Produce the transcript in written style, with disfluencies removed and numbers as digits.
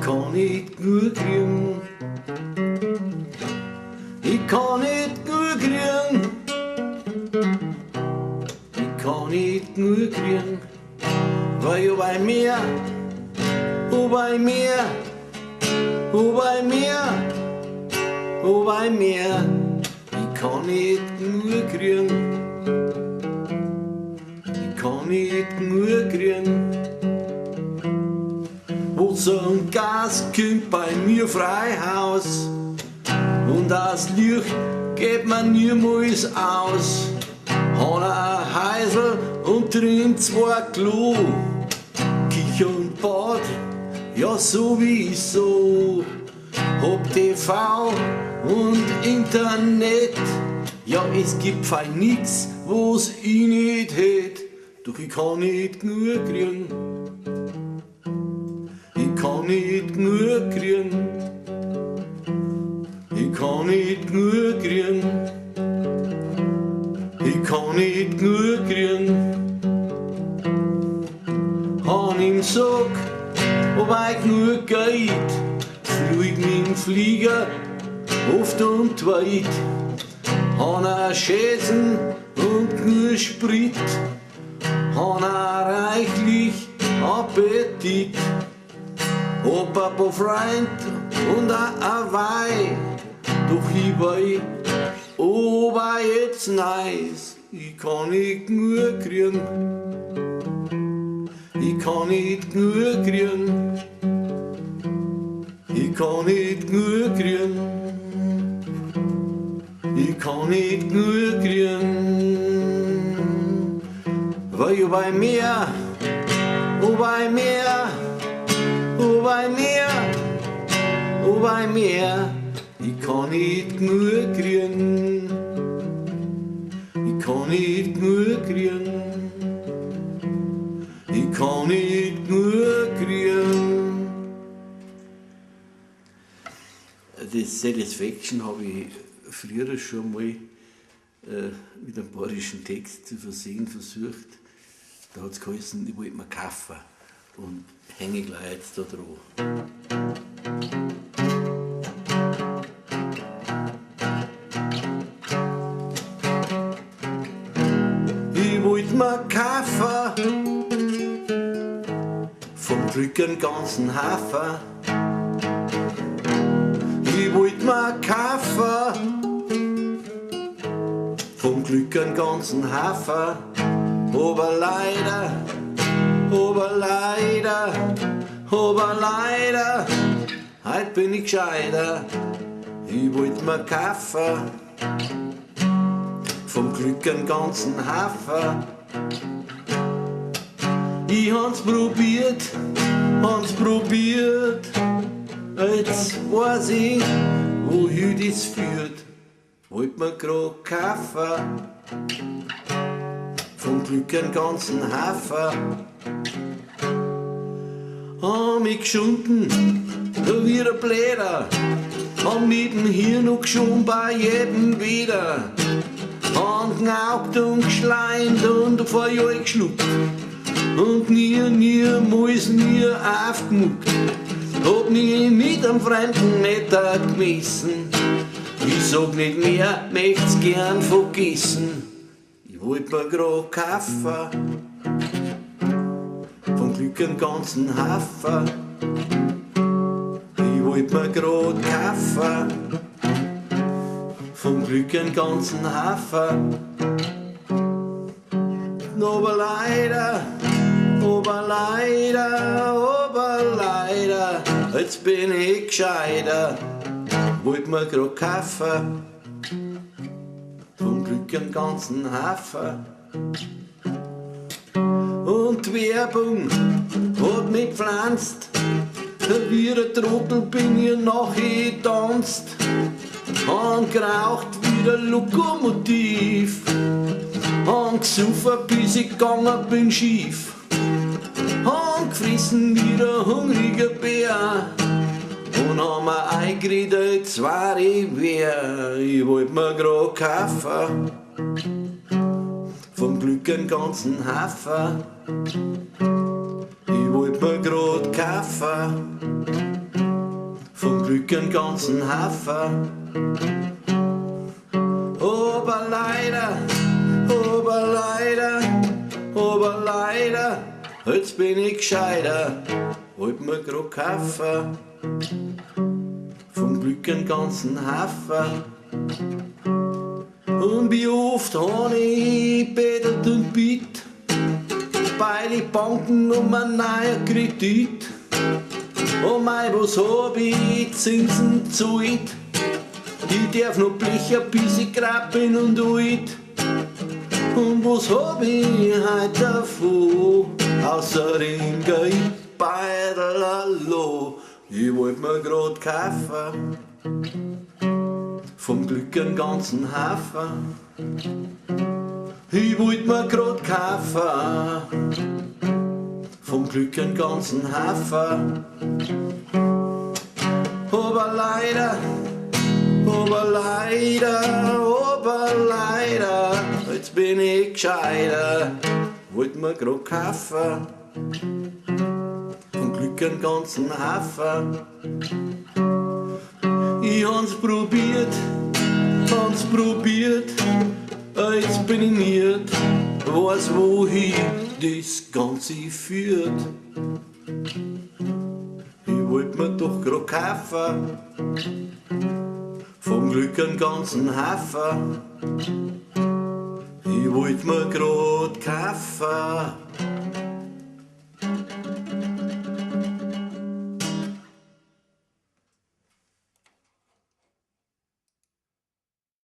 kann nicht genug kriegen. Ich kann nicht genug kriegen. Ich kann nicht genug kriegen. Weil ich bei mir, bei mir, bei mir, bei mir, ich kann nicht genug kriegen. Ich kann nicht genug kriegen. Wasser und Gas kommt bei mir frei Haus. Und das Licht geht mir niemals aus. Hat ein Häusl und drin 2 Klo. Küche und Bad, ja sowieso. Hab TV und Internet. Ja, es gibt fein nix, was ich nicht hätt. Doch ich kann nicht genug kriegen. Ich kann nicht genug kriegen. Ich kann nicht genug kriegen. Ich kann nicht genug kriegen. Han im Sack, wobei genug geht, flieg mit dem Flieger oft und weit. Han a Schäsen und genug Sprit, han a reichlich Appetit. Hab ein paar Freund und a Weih, doch ich weiß, war jetzt nice. Ich kann nicht genug kriegen. Ich kann nicht genug kriegen. Ich kann nicht genug kriegen. Ich kann nicht genug kriegen. Weil ich bei mir, bei mir, bei mir, bei mir, ich kann nicht genug kriegen. Ich kann nicht genug kriegen. Ich kann nicht genug kriegen. Das Satisfaction habe ich früher schon mal mit einem bayerischen Text zu versehen versucht. Da hat es geheißen, ich wollte mir kaufen und hänge gleich jetzt da dran. Ich wollte mir kaufen vom Glück einen ganzen Hafer. Ich wollte mir kaufen vom Glück einen ganzen Hafer. Aber leider, heut bin ich gescheiter. Ich wollte mir kaufen vom Glück einen ganzen Hafer. Ich hab's probiert, jetzt weiß ich, wohin das führt. Wollt mir grad kaufen vom Glück einen ganzen Hafer. Hab mich geschunden, wie ein Bläder, hab mit dem Hirn noch geschoben bei jedem wieder. Hab genaugt und geschleimt und vor Jahr geschnuppt und niemals aufgemuckt. Hab mich mit einem Fremden Meter gemessen. Ich sag nicht mehr, möcht's gern vergessen. Ich wollt mir grad kaufen vom Glück einen ganzen Hafer. Ich wollt mir grad kaufen vom Glück einen ganzen Hafer. Aber leider, jetzt bin ich gescheiter. Wollt mir grad kaufen vom Glück einen ganzen Hafer. Und die Werbung hat mich gepflanzt, wie ein Trottel bin ich nachher getanzt. Han geraucht wie der Lokomotiv, han gesoffen bis ich gegangen bin schief, han gefressen wie der hungrige Bär und han mir eingeredet, jetzt war ich wer. Ich wollt mir grad kaufen vom Glück einen ganzen Hafer. Ich wollt mir grad kaufen vom Glück einen ganzen Hafer. Aber leider, jetzt bin ich gescheiter, wollt mir grad kaufen, vom Glück einen ganzen Hafer. Und wie oft hab ich betet und bitt bei den Banken um einen neuen Kredit. Oh mei, was hab ich Zinsen zahlt? Ich darf noch blechen, bis ich grad bin und alt. Und was hab ich heute davon? Außer dem Geld bei der Lalo. Ich wollt mir grad kaufen, vom Glück einen ganzen Hafer. Ich wollt mir grad kaufen, vom Glück einen ganzen Hafer. Aber leider, jetzt bin ich gescheiter, wollt mir grad kaufen, vom Glück einen ganzen Hafer. Ich hab's probiert, jetzt bin ich nicht, weiß wohin das Ganze führt. Ich wollt mir doch grad kaufen, vom Glück einen ganzen Hafer. Ich wollt mir grad kaufen.